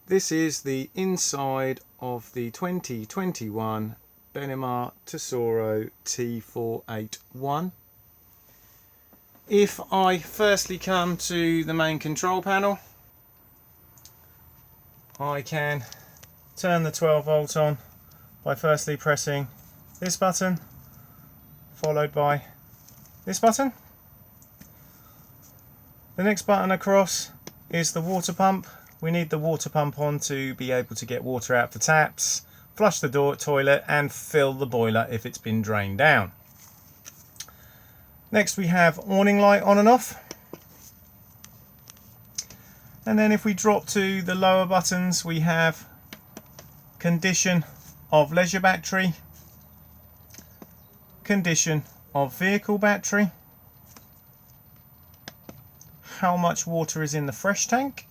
This is the inside of the 2021 Benimer Tessoro T481. If I firstly come to the main control panel, I can turn the 12 volt on by firstly pressing this button, followed by this button. The next button across is the water pump. We need the water pump on to be able to get water out the taps, flush the toilet and fill the boiler if it's been drained down. Next we have awning light on and off. And then if we drop to the lower buttons, we have condition of leisure battery, condition of vehicle battery, how much water is in the fresh tank.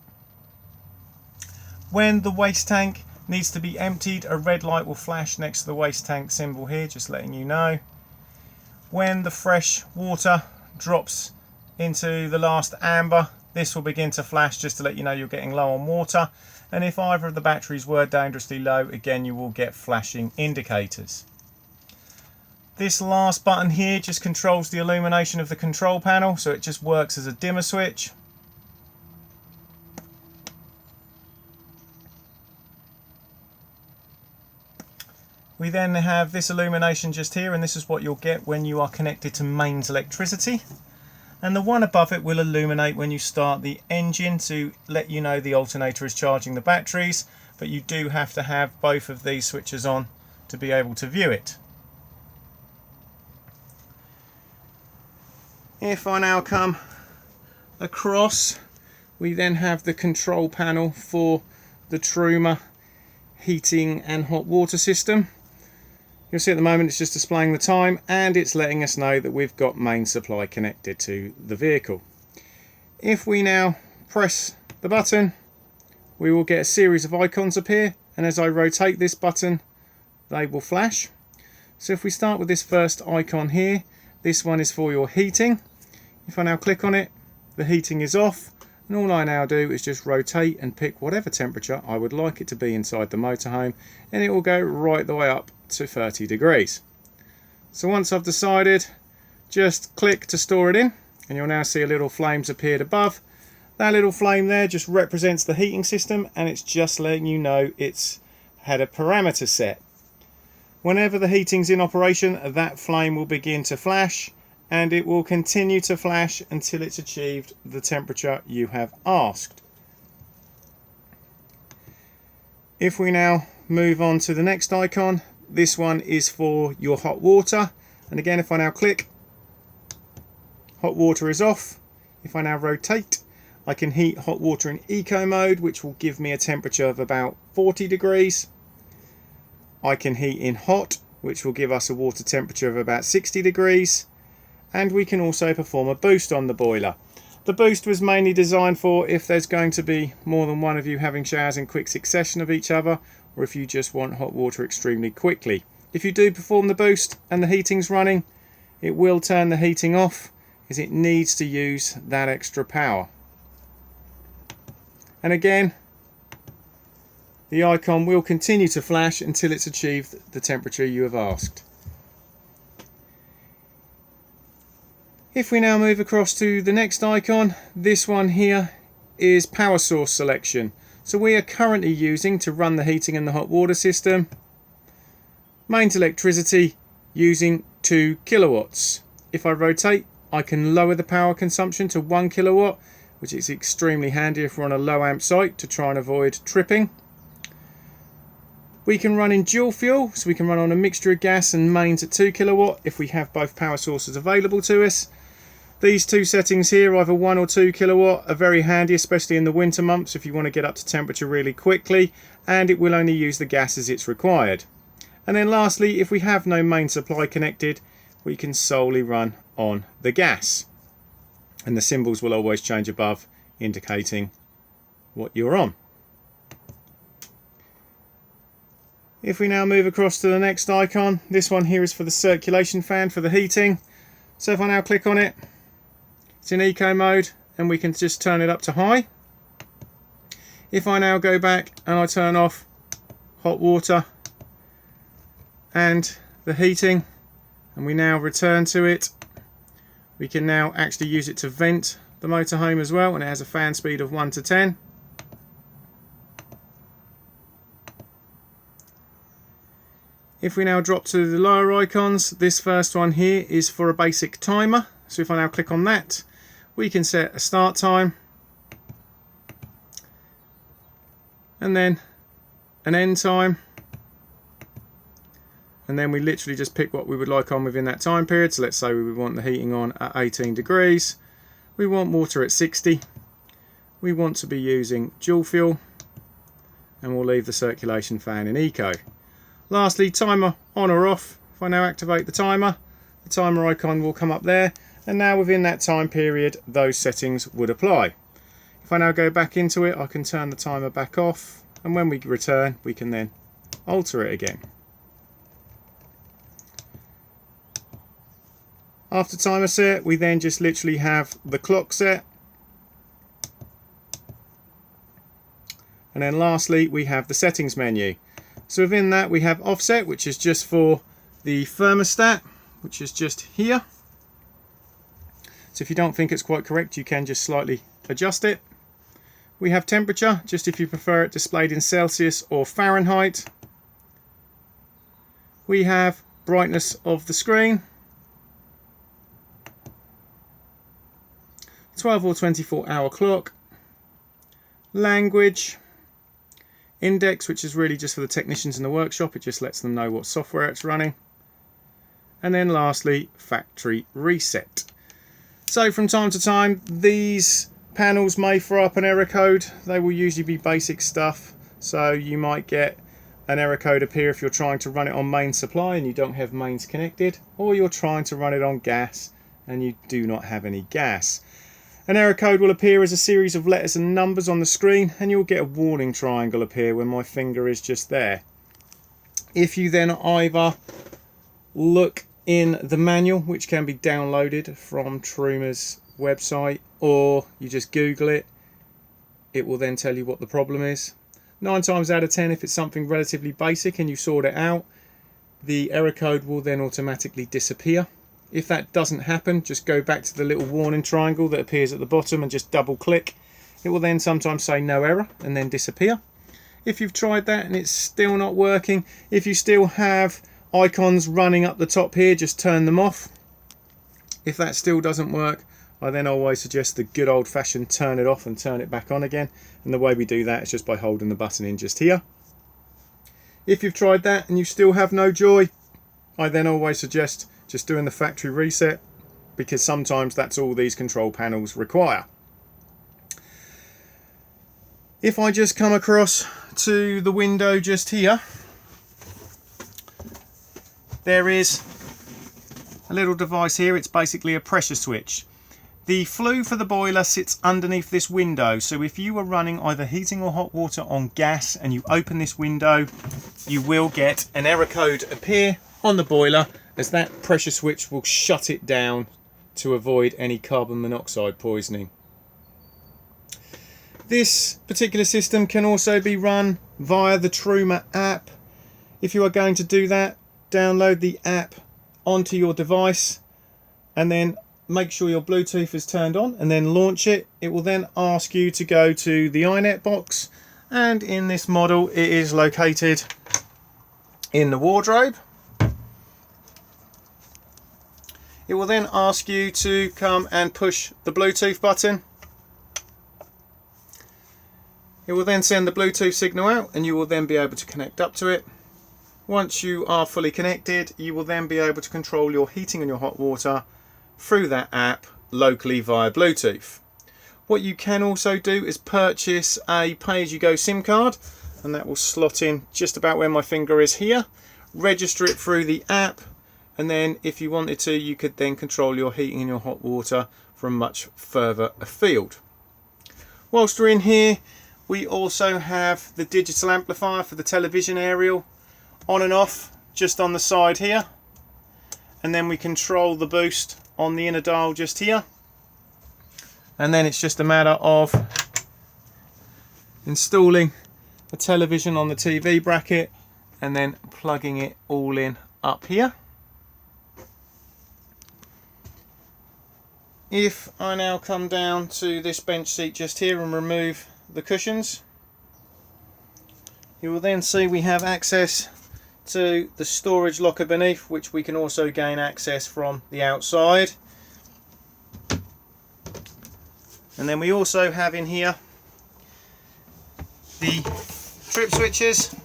When the waste tank needs to be emptied, a red light will flash next to the waste tank symbol here, just letting you know. When the fresh water drops into the last amber, this will begin to flash just to let you know you're getting low on water. And if either of the batteries were dangerously low, again you will get flashing indicators. This last button here just controls the illumination of the control panel, so it just works as a dimmer switch. We then have this illumination just here, and this is what you'll get when you are connected to mains electricity. And the one above it will illuminate when you start the engine to let you know the alternator is charging the batteries, but you do have to have both of these switches on to be able to view it. If I now come across, we then have the control panel for the Truma heating and hot water system. You'll see at the moment it's just displaying the time and it's letting us know that we've got main supply connected to the vehicle. If we now press the button, we will get a series of icons appear, and as I rotate this button they will flash. So if we start with this first icon here, this one is for your heating. If I now click on it, the heating is off, and all I now do is just rotate and pick whatever temperature I would like it to be inside the motorhome, and it will go right the way up to 30 degrees. So once I've decided, just click to store it in, and you'll now see a little flames appeared above. That little flame there just represents the heating system, and it's just letting you know it's had a parameter set. Whenever the heating's in operation, that flame will begin to flash, and it will continue to flash until it's achieved the temperature you have asked. If we now move on to the next icon, this one is for your hot water, and again if I now click, hot water is off. If I now rotate, I can heat hot water in eco mode, which will give me a temperature of about 40 degrees. I can heat in hot, which will give us a water temperature of about 60 degrees. And we can also perform a boost on the boiler. The boost was mainly designed for if there's going to be more than one of you having showers in quick succession of each other, or if you just want hot water extremely quickly. If you do perform the boost and the heating's running, it will turn the heating off as it needs to use that extra power. And again, the icon will continue to flash until it's achieved the temperature you have asked. If we now move across to the next icon, this one here is power source selection. So we are currently using, to run the heating and the hot water system, mains electricity using 2 kilowatts. If I rotate, I can lower the power consumption to 1 kilowatt, which is extremely handy if we're on a low amp site to try and avoid tripping. We can run in dual fuel, so we can run on a mixture of gas and mains at 2 kilowatt if we have both power sources available to us. These two settings here, either 1 or 2 kilowatt, are very handy, especially in the winter months if you want to get up to temperature really quickly, and it will only use the gas as it's required. And then lastly, if we have no main supply connected, we can solely run on the gas. And the symbols will always change above, indicating what you're on. If we now move across to the next icon, this one here is for the circulation fan for the heating. So if I now click on it, it's in eco mode, and we can just turn it up to high. If I now go back and I turn off hot water and the heating, and we now return to it, we can now actually use it to vent the motorhome as well, and it has a fan speed of 1 to 10. If we now drop to the lower icons, this first one here is for a basic timer. So if I now click on that, we can set a start time and then an end time, and then we literally just pick what we would like on within that time period. So let's say we would want the heating on at 18 degrees, we want water at 60, we want to be using dual fuel, and we'll leave the circulation fan in eco. Lastly, timer on or off. If I now activate the timer icon will come up there, and now within that time period those settings would apply. If I now go back into it, I can turn the timer back off, and when we return we can then alter it again. After timer set, we then just literally have the clock set, and then lastly we have the settings menu. So within that we have offset, which is just for the thermostat, which is just here. So if you don't think it's quite correct, you can just slightly adjust it. We have temperature, just if you prefer it displayed in Celsius or Fahrenheit. We have brightness of the screen, 12 or 24 hour clock, language, index, which is really just for the technicians in the workshop, it just lets them know what software it's running, and then lastly factory reset. So from time to time these panels may throw up an error code. They will usually be basic stuff, so you might get an error code appear if you're trying to run it on main supply and you don't have mains connected, or you're trying to run it on gas and you do not have any gas. An error code will appear as a series of letters and numbers on the screen, and you'll get a warning triangle appear when my finger is just there. If you then either look in the manual, which can be downloaded from Truma's website, or you just Google it, it will then tell you what the problem is. 9 times out of 10, if it's something relatively basic and you sort it out, the error code will then automatically disappear. If that doesn't happen, just go back to the little warning triangle that appears at the bottom and just double click. It will then sometimes say no error and then disappear. If you've tried that and it's still not working, if you still have icons running up the top here, just turn them off. If that still doesn't work, I then always suggest the good old-fashioned turn it off and turn it back on again. And the way we do that is just by holding the button in just here. If you've tried that and you still have no joy, I then always suggest just doing the factory reset, because sometimes that's all these control panels require. If I just come across to the window just here, there is a little device here. It's basically a pressure switch. The flue for the boiler sits underneath this window, so if you are running either heating or hot water on gas and you open this window, you will get an error code appear on the boiler, as that pressure switch will shut it down to avoid any carbon monoxide poisoning. This particular system can also be run via the Truma app. If you are going to do that, download the app onto your device and then make sure your Bluetooth is turned on and then launch it. It will then ask you to go to the iNet box, and in this model it is located in the wardrobe. It will then ask you to come and push the Bluetooth button. It will then send the Bluetooth signal out and you will then be able to connect up to it. Once you are fully connected, you will then be able to control your heating and your hot water through that app locally via Bluetooth. What you can also do is purchase a pay-as-you-go SIM card, and that will slot in just about where my finger is here. Register it through the app, and then if you wanted to, you could then control your heating and your hot water from much further afield. Whilst we're in here, we also have the digital amplifier for the television aerial, on and off just on the side here, and then we control the boost on the inner dial just here, and then it's just a matter of installing a television on the TV bracket and then plugging it all in up here. If I now come down to this bench seat just here and remove the cushions, you will then see we have access to the storage locker beneath, which we can also gain access from the outside. And then we also have in here the trip switches.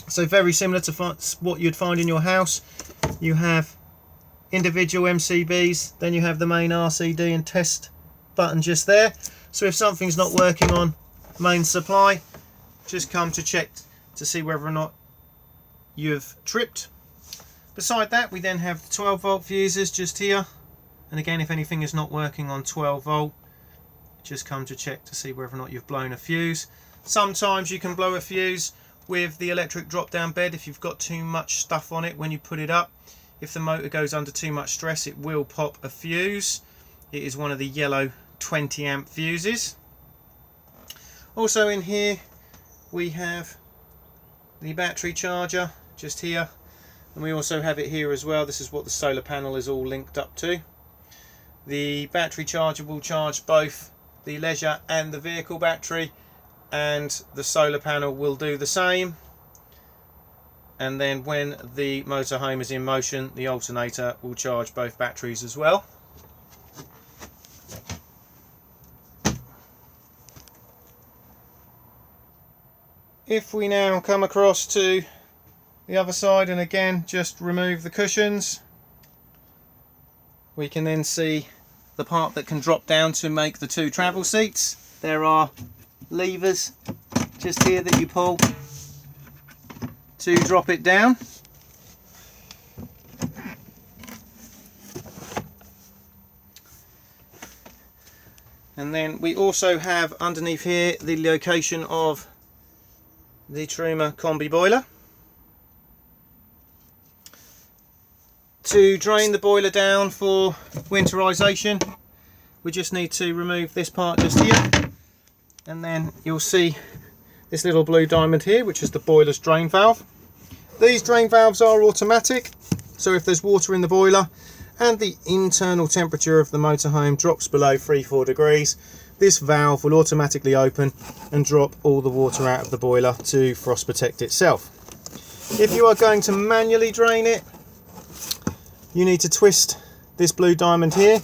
So very similar to what you'd find in your house. You have individual MCBs, then you have the main RCD and test button just there. So if something's not working on main supply, just come to check to see whether or not you've tripped. Beside that, we then have the 12 volt fuses just here, and again, if anything is not working on 12 volt, just come to check to see whether or not you've blown a fuse. Sometimes you can blow a fuse with the electric drop down bed if you've got too much stuff on it when you put it up. If the motor goes under too much stress, it will pop a fuse. It is one of the yellow 20 amp fuses. Also in here we have the battery charger just here, and we also have it here as well. This is what the solar panel is all linked up to. The battery charger will charge both the leisure and the vehicle battery, and the solar panel will do the same. And then when the motorhome is in motion, the alternator will charge both batteries as well. If we now come across to the other side and again just remove the cushions, we can then see the part that can drop down to make the two travel seats. There are levers just here that you pull to drop it down. And then we also have underneath here the location of the Truma Combi Boiler. To drain the boiler down for winterization, we just need to remove this part just here, and then you'll see this little blue diamond here, which is the boiler's drain valve. These drain valves are automatic, so if there's water in the boiler and the internal temperature of the motorhome drops below 3-4 degrees, this valve will automatically open and drop all the water out of the boiler to frost protect itself. If you are going to manually drain it, you need to twist this blue diamond here,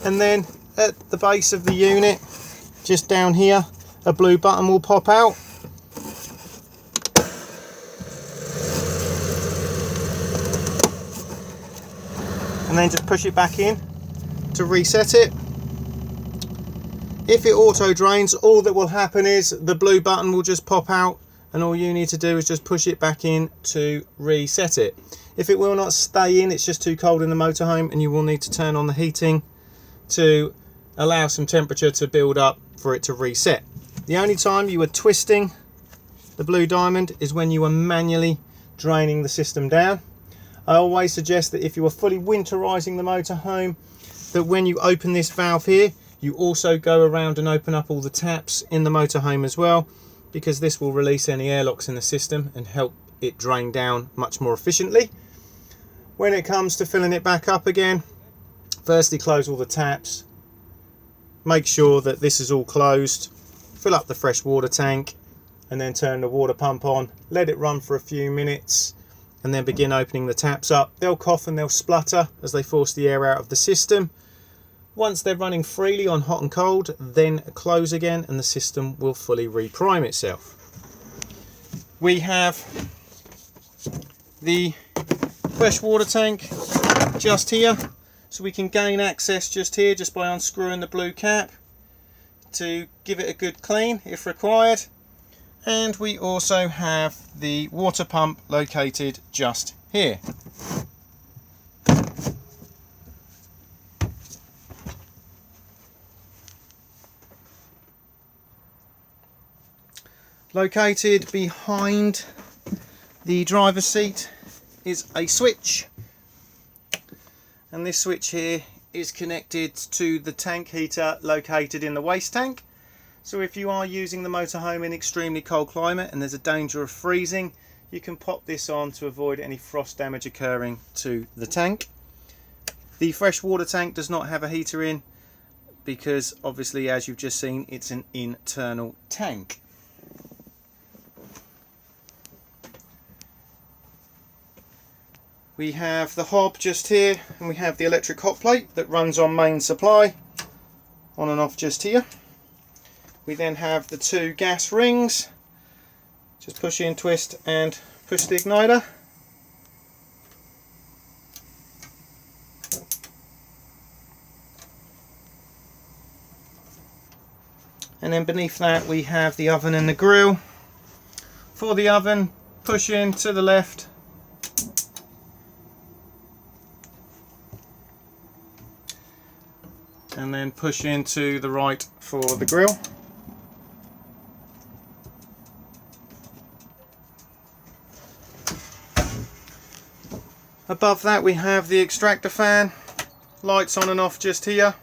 and then at the base of the unit, just down here, a blue button will pop out. And then just push it back in to reset it. If it auto drains, all that will happen is the blue button will just pop out, and all you need to do is just push it back in to reset it. If it will not stay in, it's just too cold in the motorhome, and you will need to turn on the heating to allow some temperature to build up for it to reset. The only time you are twisting the blue diamond is when you are manually draining the system down. I always suggest that if you are fully winterizing the motorhome, that when you open this valve here, you also go around and open up all the taps in the motorhome as well, because this will release any airlocks in the system and help it drain down much more efficiently. When it comes to filling it back up again, firstly close all the taps, make sure that this is all closed, fill up the fresh water tank, and then turn the water pump on, let it run for a few minutes, and then begin opening the taps up. They'll cough and they'll splutter as they force the air out of the system. Once they're running freely on hot and cold, then close again and the system will fully reprime itself. We have the fresh water tank just here, so we can gain access just here just by unscrewing the blue cap to give it a good clean if required. And we also have the water pump located just here. Located behind the driver's seat is a switch, and this switch here is connected to the tank heater located in the waste tank. So if you are using the motorhome in extremely cold climate and there's a danger of freezing, you can pop this on to avoid any frost damage occurring to the tank. The freshwater tank does not have a heater in because obviously, as you've just seen, it's an internal tank. We have the hob just here, and we have the electric hot plate that runs on main supply, on and off just here. We then have the two gas rings. Just push in, twist and push the igniter. And then beneath that we have the oven and the grill. For the oven, push in to the left. And then push into the right for the grill. Above that we have the extractor fan, lights on and off just here,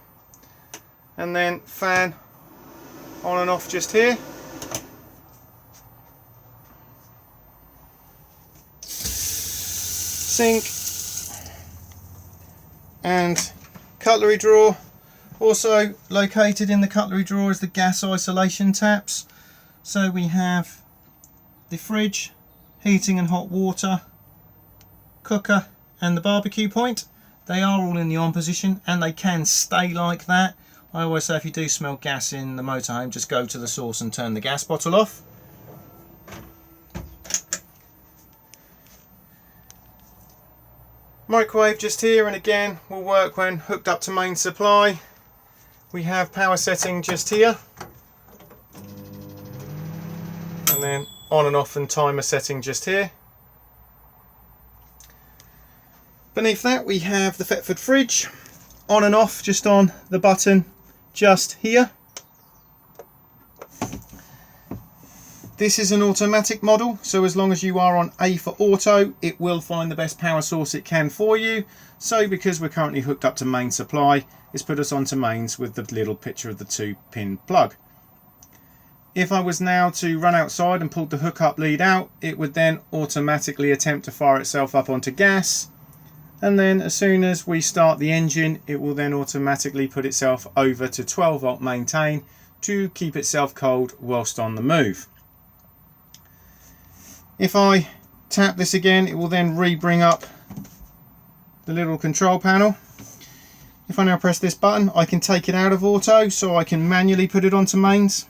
and then fan on and off just here. Sink and cutlery drawer. Also located in the cutlery drawer is the gas isolation taps. So we have the fridge, heating and hot water, cooker and the barbecue point. They are all in the on position and they can stay like that. I always say if you do smell gas in the motorhome, just go to the source and turn the gas bottle off. Microwave just here, and again will work when hooked up to main supply. We have power setting just here, and then on and off and timer setting just here. Beneath that we have the Thetford fridge, on and off just on the button just here. This is an automatic model, so as long as you are on A for auto, it will find the best power source it can for you. So because we're currently hooked up to main supply, it's put us onto mains with the little picture of the 2-pin plug. If I was now to run outside and pull the hookup lead out, it would then automatically attempt to fire itself up onto gas. And then as soon as we start the engine, it will then automatically put itself over to 12 volt maintain to keep itself cold whilst on the move. If I tap this again, it will then re-bring up the little control panel. If I now press this button, I can take it out of auto, so I can manually put it onto mains.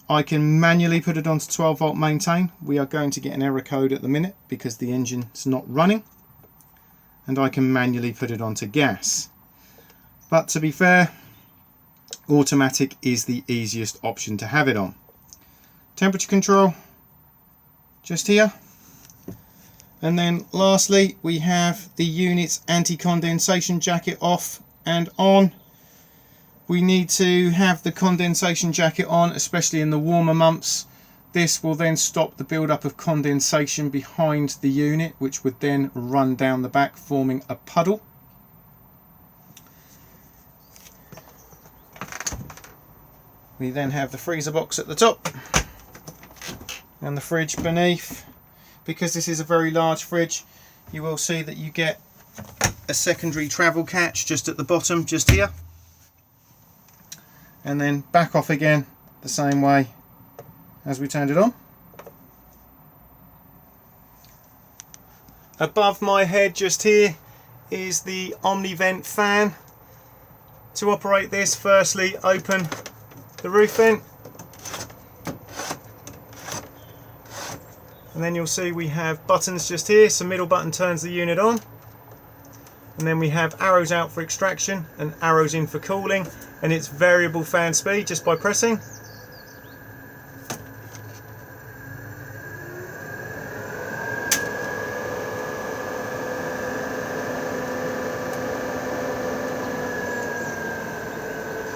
I can manually put it onto 12 volt maintain. We are going to get an error code at the minute because the engine's not running. And I can manually put it onto gas. But to be fair, automatic is the easiest option to have it on. Temperature control just here. And then lastly we have the unit's anti-condensation jacket off and on. We need to have the condensation jacket on, especially in the warmer months. This will then stop the build-up of condensation behind the unit, which would then run down the back, forming a puddle. We then have the freezer box at the top and the fridge beneath. Because this is a very large fridge, you will see that you get a secondary travel catch just at the bottom, just here. And then back off again the same way as we turned it on. Above my head just here is the Omnivent fan. To operate this, firstly open the roof vent, and then you'll see we have buttons just here. So middle button turns the unit on, and then we have arrows out for extraction and arrows in for cooling, and it's variable fan speed just by pressing.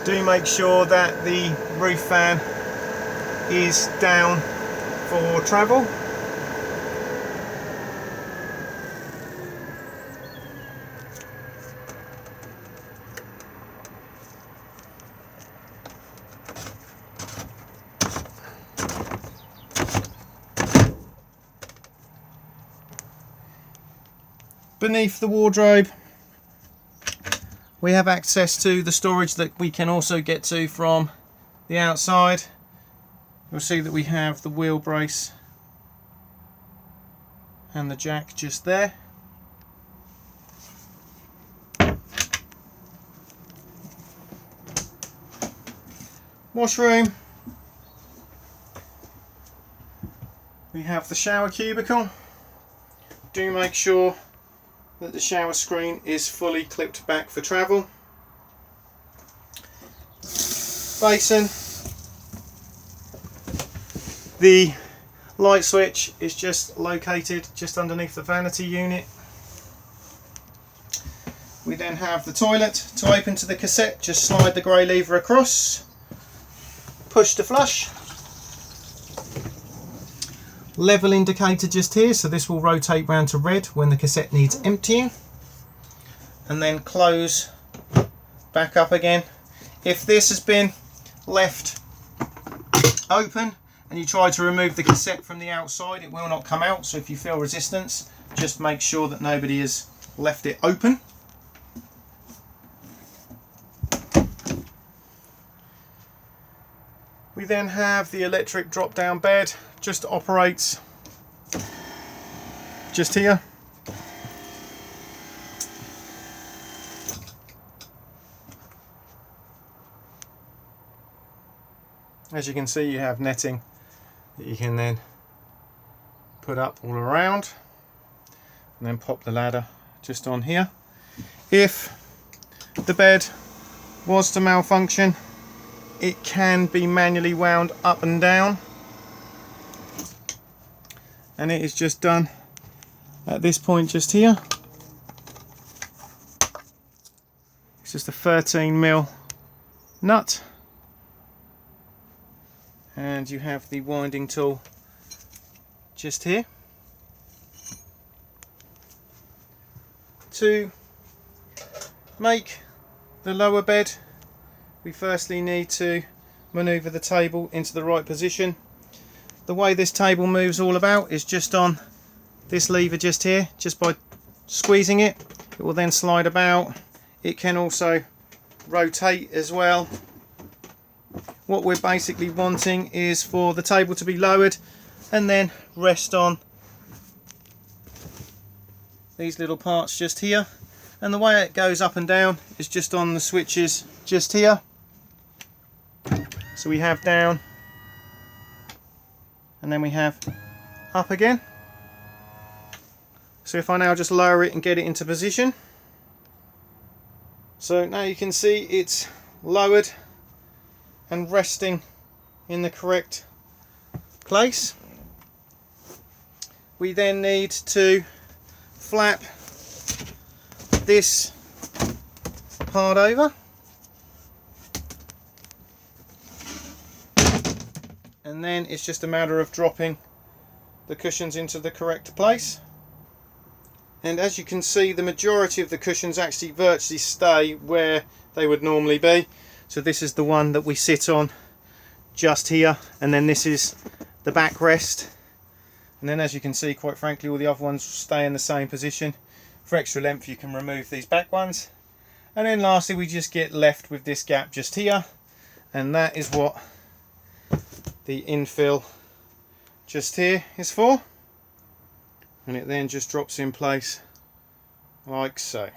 Do make sure that the roof fan is down for travel. beneath the wardrobe we have access to the storage that we can also get to from the outside. You'll see that we have the wheel brace and the jack just there. Washroom. We have the shower cubicle. Do make sure that the shower screen is fully clipped back for travel. Basin. The light switch is just located just underneath the vanity unit. We then have the toilet. To open to the cassette, just slide the grey lever across, push to flush. Level indicator just here, so this will rotate round to red when the cassette needs emptying, and then close back up again. If this has been left open and you try to remove the cassette from the outside, it will not come out, so if you feel resistance, just make sure that nobody has left it open. We then have the electric drop down bed, just operates just here. As you can see, you have netting that you can then put up all around and then pop the ladder just on here. If the bed was to malfunction, it can be manually wound up and down, and it is just done at this point just here. It's just a 13mm nut, and you have the winding tool just here. To make the lower bed, we firstly need to maneuver the table into the right position. The way this table moves all about is just on this lever just here. Just by squeezing it, it will then slide about. It can also rotate as well. What we're basically wanting is for the table to be lowered and then rest on these little parts just here. And the way it goes up and down is just on the switches just here. So we have down, and then we have up again. So if I now just lower it and get it into position, so now you can see it's lowered and resting in the correct place. We then need to flap this part over, and then it's just a matter of dropping the cushions into the correct place. And as you can see, the majority of the cushions actually virtually stay where they would normally be. So this is the one that we sit on just here, and then this is the backrest, and then as you can see, quite frankly, all the other ones stay in the same position. For extra length you can remove these back ones, and then lastly we just get left with this gap just here, and that is what the infill just here is for, and it then just drops in place like so.